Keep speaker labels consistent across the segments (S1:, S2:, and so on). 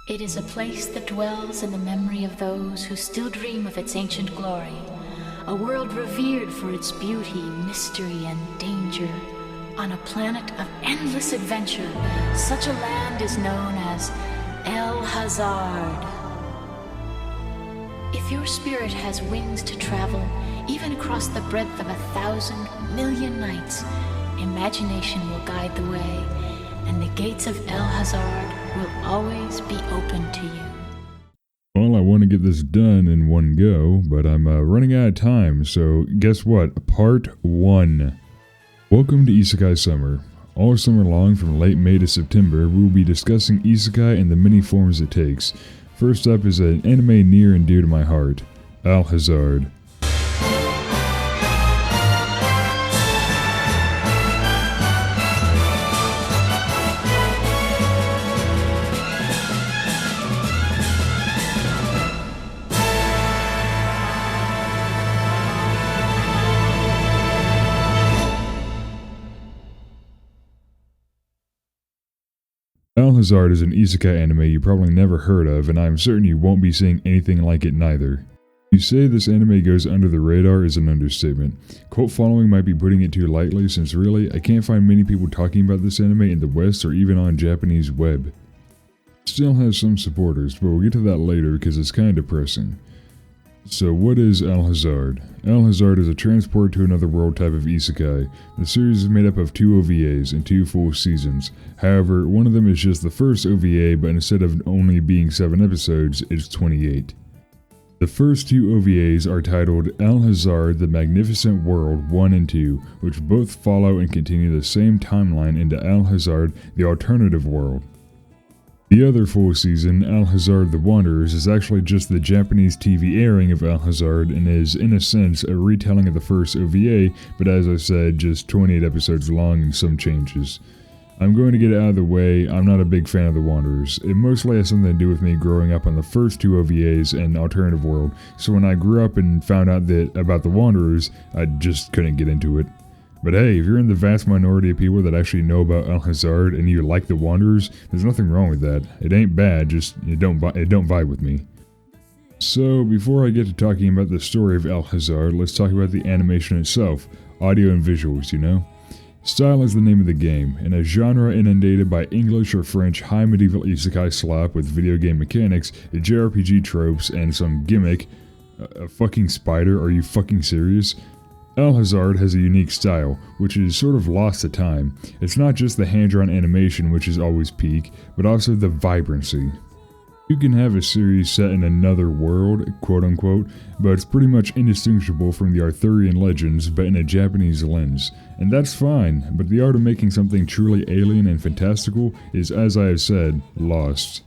S1: It is a place that dwells in the memory of those who still dream of its ancient glory, a world revered for its beauty, mystery, and danger. On a planet of endless adventure, such a land is known as El Hazard. If your spirit has wings to travel, even across the breadth of 1,000,000,000 nights, imagination will guide the way, and the gates of El Hazard will always be open to you.
S2: Well, I want to get this done in one go, but I'm running out of time, so guess what? Part 1. Welcome to Isekai Summer. All summer long, from late May to September, we will be discussing Isekai and the many forms it takes. First up is an anime near and dear to my heart, El Hazard. El Hazard is an isekai anime you probably never heard of, and I am certain you won't be seeing anything like it neither. You say this anime goes under the radar is an understatement. Cult following might be putting it too lightly, since really, I can't find many people talking about this anime in the West or even on Japanese web. It still has some supporters, but we'll get to that later because it's kind of depressing. So what is El Hazard? El Hazard is a transport to another world type of isekai. The series is made up of 2 OVAs and 2 full seasons. However, one of them is just the first OVA, but instead of only being 7 episodes, it's 28. The first 2 OVAs are titled El Hazard The Magnificent World 1 and 2, which both follow and continue the same timeline into El Hazard The Alternative World. The other full season, El Hazard The Wanderers, is actually just the Japanese TV airing of El Hazard and is, in a sense, a retelling of the first OVA, but as I said, just 28 episodes long and some changes. I'm going to get it out of the way, I'm not a big fan of The Wanderers. It mostly has something to do with me growing up on the first 2 OVAs and Alternative World, so when I grew up and found out about The Wanderers, I just couldn't get into it. But hey, if you're in the vast minority of people that actually know about El Hazard and you like The Wanderers, there's nothing wrong with that. It ain't bad, just it don't vibe with me. So, before I get to talking about the story of El Hazard, let's talk about the animation itself, audio and visuals, you know? Style is the name of the game, in a genre inundated by English or French high medieval isekai slop with video game mechanics, JRPG tropes, and some gimmick. A fucking spider, are you fucking serious? El Hazard has a unique style, which is sort of lost to time. It's not just the hand-drawn animation which is always peak, but also the vibrancy. You can have a series set in another world, quote-unquote, but it's pretty much indistinguishable from the Arthurian legends, but in a Japanese lens. And that's fine, but the art of making something truly alien and fantastical is, as I have said, lost.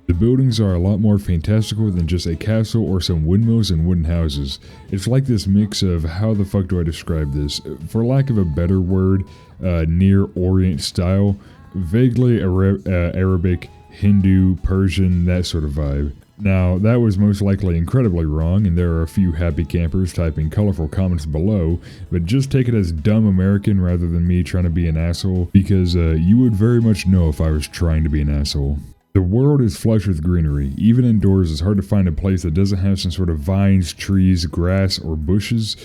S2: The buildings are a lot more fantastical than just a castle or some windmills and wooden houses. It's like this mix of, how the fuck do I describe this? For lack of a better word, Near Orient style, vaguely Arabic, Hindu, Persian, that sort of vibe. Now, that was most likely incredibly wrong, and there are a few happy campers typing colorful comments below, but just take it as dumb American rather than me trying to be an asshole, because you would very much know if I was trying to be an asshole. The world is flush with greenery. Even indoors, it's hard to find a place that doesn't have some sort of vines, trees, grass, or bushes.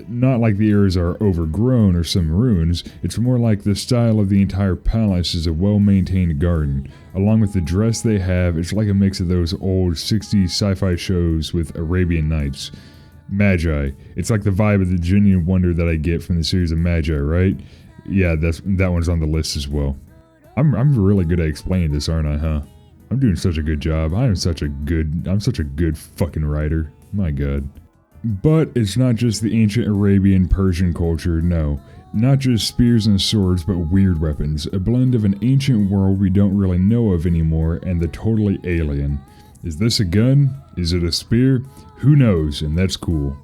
S2: Not like the areas are overgrown or some ruins, it's more like the style of the entire palace is a well-maintained garden. Along with the dress they have, it's like a mix of those old 60s sci-fi shows with Arabian Nights. Magi. It's like the vibe of the genuine wonder that I get from the series of Magi, right? Yeah, that one's on the list as well. I'm really good at explaining this, aren't I, huh? I'm doing such a good job. I'm such a good fucking writer. My god. But it's not just the ancient Arabian Persian culture, no. Not just spears and swords, but weird weapons. A blend of an ancient world we don't really know of anymore and the totally alien. Is this a gun? Is it a spear? Who knows, and that's cool.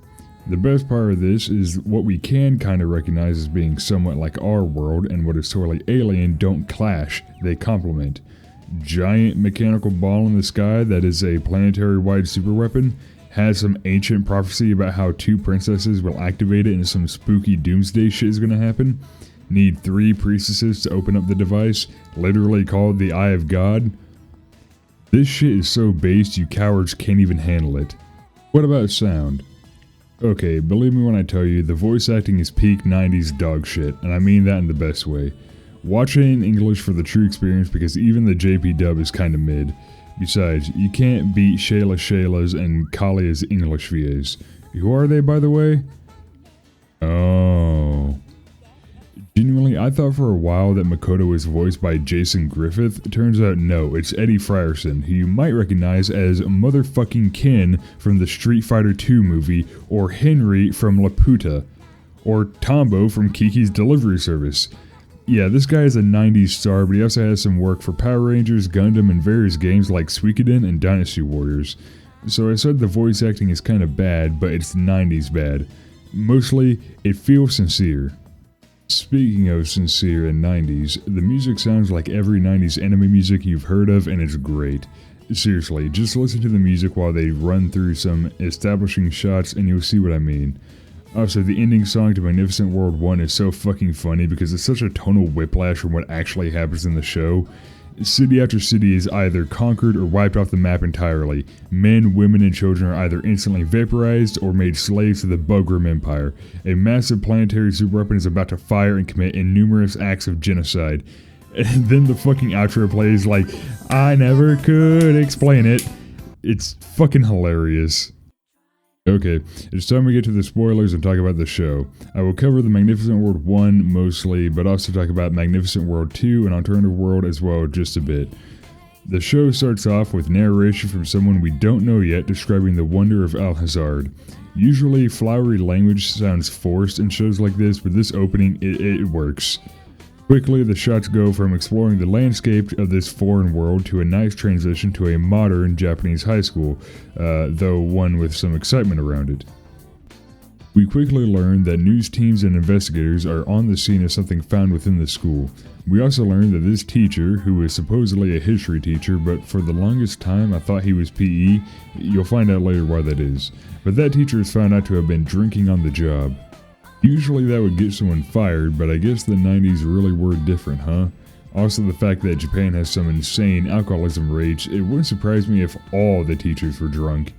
S2: The best part of this is what we can kind of recognize as being somewhat like our world and what is totally alien don't clash, they complement. Giant mechanical ball in the sky that is a planetary-wide superweapon has some ancient prophecy about how 2 princesses will activate it and some spooky doomsday shit is gonna happen. Need 3 priestesses to open up the device, literally called the Eye of God. This shit is so based you cowards can't even handle it. What about sound? Okay, believe me when I tell you, the voice acting is peak 90s dog shit, and I mean that in the best way. Watch it in English for the true experience because even the JP dub is kinda mid. Besides, you can't beat Shayla's and Kalia's English VAs. Who are they, by the way? Oh. Genuinely, I thought for a while that Makoto was voiced by Jason Griffith. It turns out no, it's Eddie Frierson, who you might recognize as motherfucking Ken from the Street Fighter II movie, or Henry from Laputa, or Tombo from Kiki's Delivery Service. Yeah, this guy is a 90s star, but he also has some work for Power Rangers, Gundam, and various games like Suikoden and Dynasty Warriors. So I said the voice acting is kinda bad, but it's 90s bad. Mostly, it feels sincere. Speaking of sincere and 90s, the music sounds like every 90s anime music you've heard of, and it's great. Seriously, just listen to the music while they run through some establishing shots and you'll see what I mean. Also, the ending song to Magnificent World 1 is so fucking funny because it's such a tonal whiplash from what actually happens in the show. City after city is either conquered or wiped off the map entirely. Men, women, and children are either instantly vaporized or made slaves to the Bugram Empire. A massive planetary superweapon is about to fire and commit numerous acts of genocide. And then the fucking outro plays like, I never could explain it. It's fucking hilarious. Okay, it's time we get to the spoilers and talk about the show. I will cover the Magnificent World 1 mostly, but also talk about Magnificent World 2 and Alternative World as well just a bit. The show starts off with narration from someone we don't know yet describing the wonder of Alhazard. Usually flowery language sounds forced in shows like this, but this opening, it works. Quickly, the shots go from exploring the landscape of this foreign world to a nice transition to a modern Japanese high school, though one with some excitement around it. We quickly learn that news teams and investigators are on the scene of something found within the school. We also learn that this teacher, who is supposedly a history teacher, but for the longest time I thought he was PE, you'll find out later why that is, but that teacher is found out to have been drinking on the job. Usually that would get someone fired, but I guess the 90s really were different, huh? Also the fact that Japan has some insane alcoholism rates, it wouldn't surprise me if all the teachers were drunk.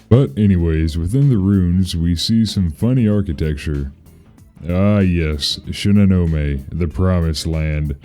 S2: But anyways, within the ruins we see some funny architecture. Ah yes, Shinonome, the Promised Land.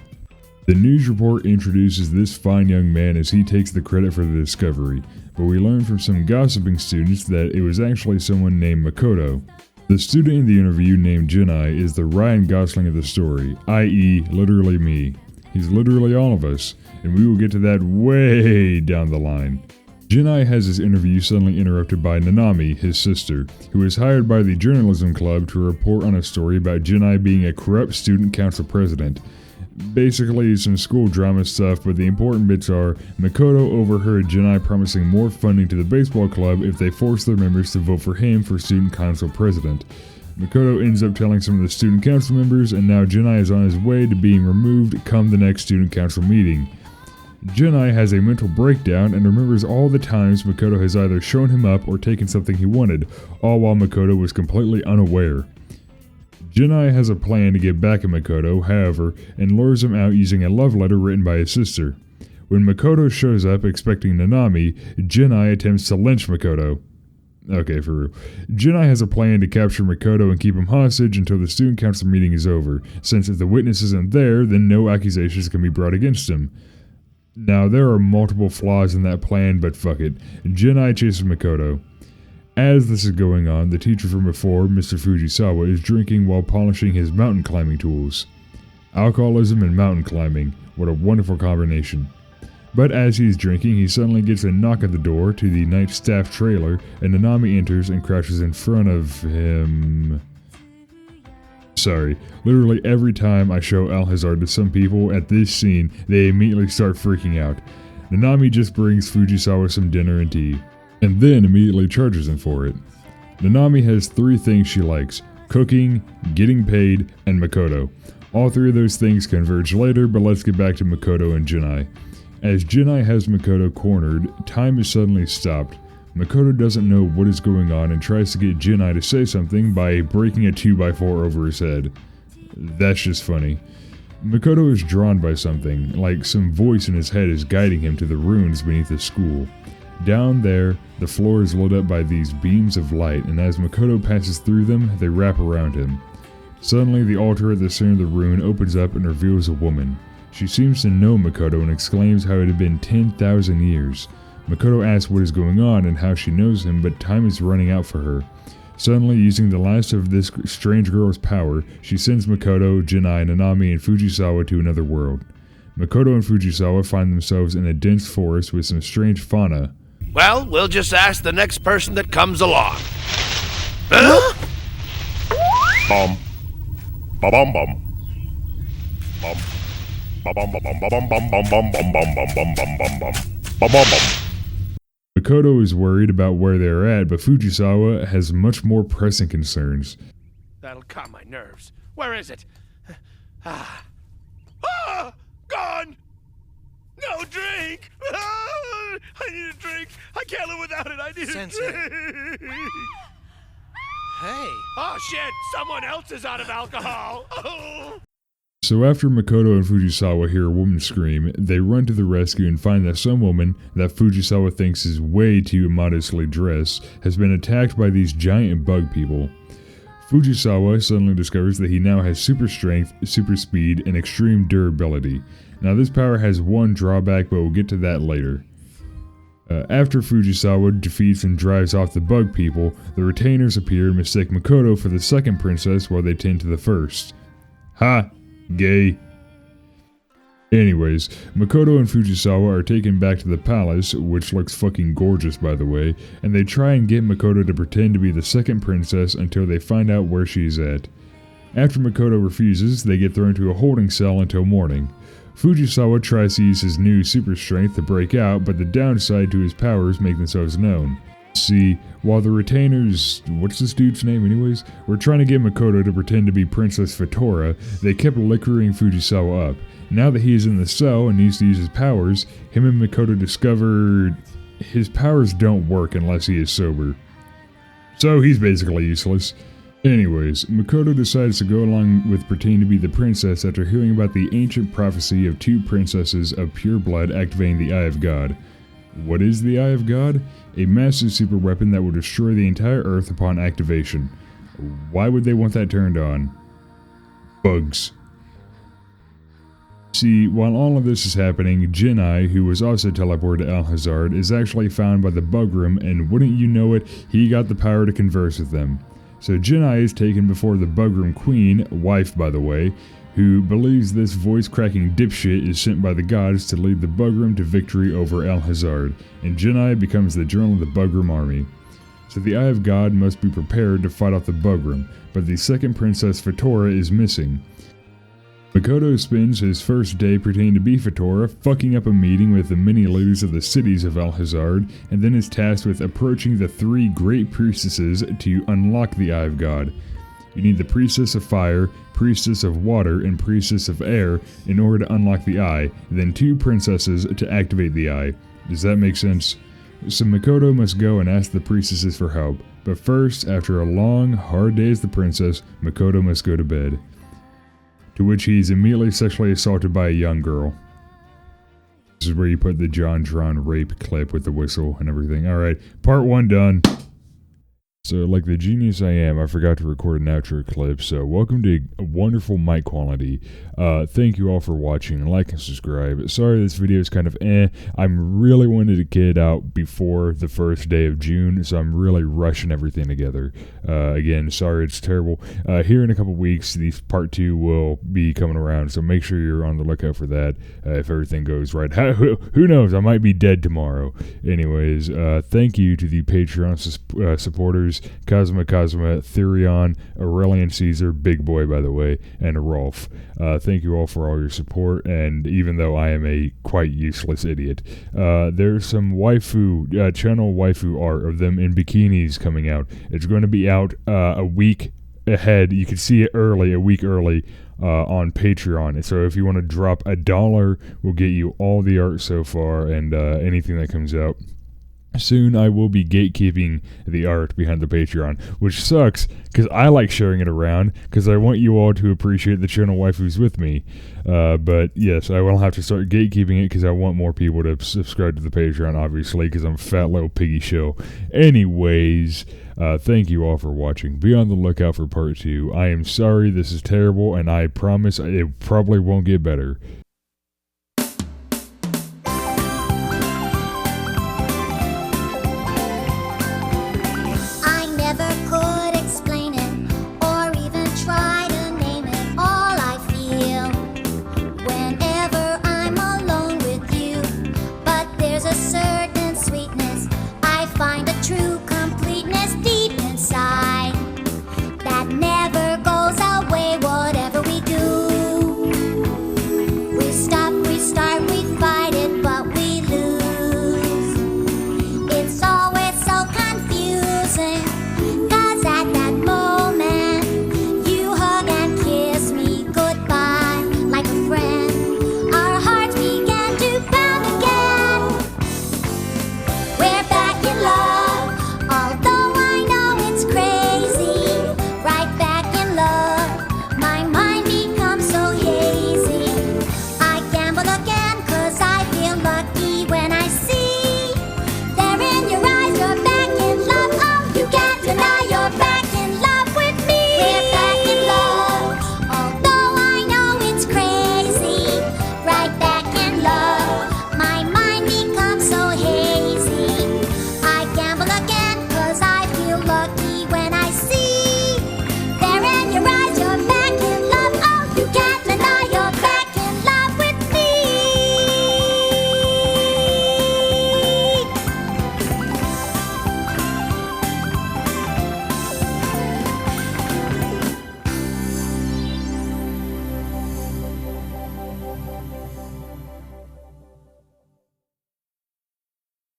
S2: The news report introduces this fine young man as he takes the credit for the discovery, but we learn from some gossiping students that it was actually someone named Makoto. The student in the interview named Jinai is the Ryan Gosling of the story, i.e. literally me. He's literally all of us, and we will get to that way down the line. Jinai has his interview suddenly interrupted by Nanami, his sister, who is hired by the journalism club to report on a story about Jinai being a corrupt student council president. Basically some school drama stuff, but the important bits are Makoto overheard Jinai promising more funding to the baseball club if they force their members to vote for him for student council president. Makoto ends up telling some of the student council members, and now Jinai is on his way to being removed come the next student council meeting. Jinai has a mental breakdown and remembers all the times Makoto has either shown him up or taken something he wanted, all while Makoto was completely unaware. Jinai has a plan to get back at Makoto, however, and lures him out using a love letter written by his sister. When Makoto shows up expecting Nanami, Jinai attempts to lynch Makoto. Okay, for real. Jinai has a plan to capture Makoto and keep him hostage until the student council meeting is over, since if the witness isn't there, then no accusations can be brought against him. Now, there are multiple flaws in that plan, but fuck it. Jinai chases Makoto. As this is going on, the teacher from before, Mr. Fujisawa, is drinking while polishing his mountain climbing tools. Alcoholism and mountain climbing, what a wonderful combination. But as he's drinking, he suddenly gets a knock at the door to the night staff trailer, and Nanami enters and crouches in front of him. Sorry, literally every time I show Alhazard to some people at this scene, they immediately start freaking out. Nanami just brings Fujisawa some dinner and tea, and then immediately charges him for it. Nanami has 3 things she likes: cooking, getting paid, and Makoto. All 3 of those things converge later, but let's get back to Makoto and Jinai. As Jinai has Makoto cornered, time is suddenly stopped. Makoto doesn't know what is going on and tries to get Jinai to say something by breaking a 2x4 over his head. That's just funny. Makoto is drawn by something, like some voice in his head is guiding him to the ruins beneath the school. Down there, the floor is lit up by these beams of light, and as Makoto passes through them, they wrap around him. Suddenly, the altar at the center of the ruin opens up and reveals a woman. She seems to know Makoto and exclaims how it had been 10,000 years. Makoto asks what is going on and how she knows him, but time is running out for her. Suddenly, using the last of this strange girl's power, she sends Makoto, Jinai, Nanami, and Fujisawa to another world. Makoto and Fujisawa find themselves in a dense forest with some strange fauna.
S3: Well, we'll just ask the next person that comes along. Huh?
S4: Bum. Ba-bum bum. Bum. Ba-bum ba-bum ba-bum bum bum bum bum bum bum bum bum bum bum. Ba-bum bum.
S2: Makoto is worried about where they are at, but Fujisawa has much more pressing concerns.
S3: That'll calm my nerves. Where is it? Gone! No drink! I need a drink! I can't live without it! I need
S5: Sensei.
S3: a drink!
S5: Hey.
S3: Oh shit! Someone else is out of alcohol! Oh.
S2: So after Makoto and Fujisawa hear a woman scream, they run to the rescue and find that some woman, that Fujisawa thinks is way too immodestly dressed, has been attacked by these giant bug people. Fujisawa suddenly discovers that he now has super strength, super speed, and extreme durability. Now this power has one drawback, but we'll get to that later. After Fujisawa defeats and drives off the bug people, the retainers appear and mistake Makoto for the second princess while they tend to the first. Ha! Gay. Anyways, Makoto and Fujisawa are taken back to the palace, which looks fucking gorgeous by the way, and they try and get Makoto to pretend to be the second princess until they find out where she's at. After Makoto refuses, they get thrown to a holding cell until morning. Fujisawa tries to use his new super strength to break out, but the downside to his powers make themselves known. See, while the retainers, what's this dude's name anyways, were trying to get Makoto to pretend to be Princess Futora, they kept liquoring Fujisawa up. Now that he is in the cell and needs to use his powers, him and Makoto discovered his powers don't work unless he is sober. So he's basically useless. Anyways, Makoto decides to go along with pretending to be the princess after hearing about the ancient prophecy of two princesses of pure blood activating the Eye of God. What is the Eye of God? A massive super weapon that will destroy the entire Earth upon activation. Why would they want that turned on? Bugs. See, while all of this is happening, Jinai, who was also teleported to Alhazard, is actually found by the bug room, and wouldn't you know it, he got the power to converse with them. So Jinai is taken before the bug room queen, wife by the way, who believes this voice-cracking dipshit is sent by the gods to lead the Bugroom to victory over Alhazard, and Jinai becomes the general of the Bugroom army. So the Eye of God must be prepared to fight off the Bugroom, but the second princess Futora is missing. Makoto spends his first day pretending to be Futora, fucking up a meeting with the many leaders of the cities of Alhazard, and then is tasked with approaching the three great priestesses to unlock the Eye of God. You need the Priestess of Fire, Priestess of Water, and Priestess of Air in order to unlock the eye, then two princesses to activate the eye. Does that make sense? So Makoto must go and ask the priestesses for help, but first, after a long, hard day as the princess, Makoto must go to bed. To which he is immediately sexually assaulted by a young girl. This is where you put the JonTron rape clip with the whistle and everything. Alright, part 1 done. So, like the genius I am, I forgot to record an outro clip, so welcome to a wonderful mic quality. Thank you all for watching, like and subscribe. Sorry this video is kind of I'm really wanted to get it out before the first day of June, so I'm really rushing everything together. Again, sorry it's terrible. Here in a couple weeks, the part 2 will be coming around, so make sure you're on the lookout for that, if everything goes right. Who knows, I might be dead tomorrow. Anyways, thank you to the Patreon supporters, Kazuma Kazuma, Therion, Aurelian Caesar, big boy by the way, and Rolf. Thank you all for all your support, and even though I am a quite useless idiot, there's some channel waifu art of them in bikinis coming out. It's going to be out a week ahead. You can see it a week early, on Patreon. So if you want to drop $1, we'll get you all the art so far and anything that comes out. Soon I will be gatekeeping the art behind the Patreon, which sucks because I like sharing it around because I want you all to appreciate the channel waifus with me. But yes, I will have to start gatekeeping it because I want more people to subscribe to the Patreon, obviously, because I'm a fat little piggy show. Anyways, thank you all for watching. Be on the lookout for part 2. I am sorry this is terrible, and I promise it probably won't get better.